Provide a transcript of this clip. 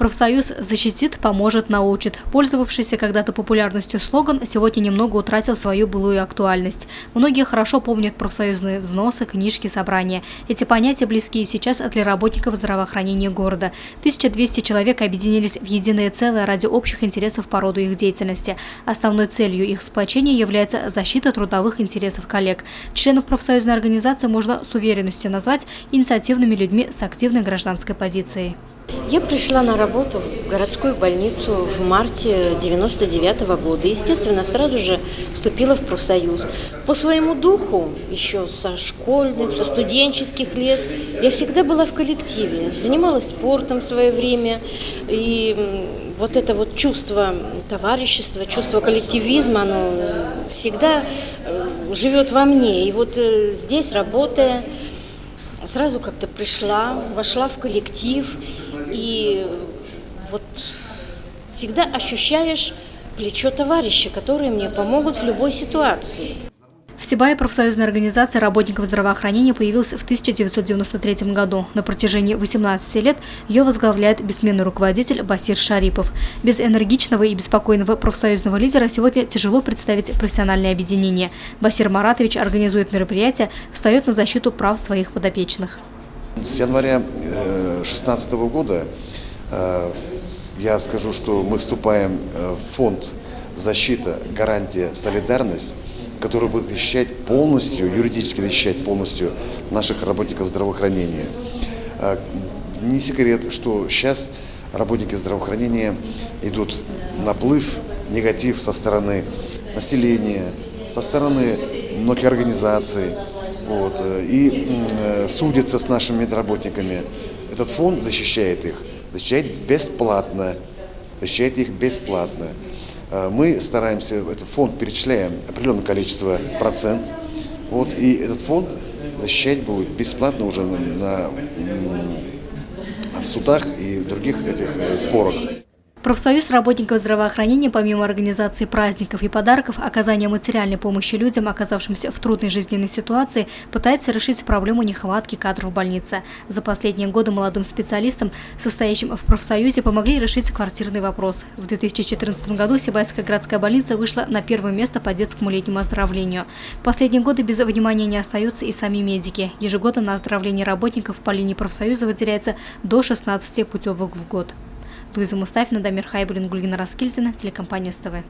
Профсоюз защитит, поможет, научит. Пользовавшийся когда-то популярностью слоган сегодня немного утратил свою былую актуальность. Многие хорошо помнят профсоюзные взносы, книжки, собрания. Эти понятия близки сейчас для работников здравоохранения города. 1200 человек объединились в единое целое ради общих интересов по роду их деятельности. Основной целью их сплочения является защита трудовых интересов коллег. Членов профсоюзной организации можно с уверенностью назвать инициативными людьми с активной гражданской позицией. Я пришла на работу в городскую больницу в марте 1999 года. Естественно, сразу же вступила в профсоюз. По своему духу, еще со школьных, со студенческих лет, я всегда была в коллективе, занималась спортом в свое время. И вот это вот чувство товарищества, чувство коллективизма, оно всегда живет во мне. И вот здесь, работая, сразу как-то пришла, вошла в коллектив, и вот всегда ощущаешь плечо товарища, которые мне помогут в любой ситуации. В Сибае профсоюзная организация работников здравоохранения появилась в 1993 году. На протяжении 18 лет ее возглавляет бессменный руководитель Басир Шарипов. Без энергичного и беспокойного профсоюзного лидера сегодня тяжело представить профессиональное объединение. Басир Маратович организует мероприятия, встает на защиту прав своих подопечных. С января 2016 года я скажу, что мы вступаем в фонд «Защита, гарантия, солидарность», который будет защищать полностью, юридически защищать полностью наших работников здравоохранения. Не секрет, что сейчас работники здравоохранения идут наплыв, негатив со стороны населения, со стороны многих организаций. И судятся с нашими медработниками. Этот фонд защищает их, защищает бесплатно, защищает их бесплатно. Мы стараемся, этот фонд перечисляем определенное количество процент, и этот фонд защищать будет бесплатно уже на судах и в других этих спорах. Профсоюз работников здравоохранения, помимо организации праздников и подарков, оказания материальной помощи людям, оказавшимся в трудной жизненной ситуации, пытается решить проблему нехватки кадров в больнице. За последние годы молодым специалистам, состоящим в профсоюзе, помогли решить квартирный вопрос. В 2014 году Сибайская городская больница вышла на первое место по детскому летнему оздоровлению. В последние годы без внимания не остаются и сами медики. Ежегодно на оздоровление работников по линии профсоюза выделяется до 16 путевок в год. Луиза Мустафина, Дамир Хайбулин, Гульгина Раскильдина, телекомпания СТВ.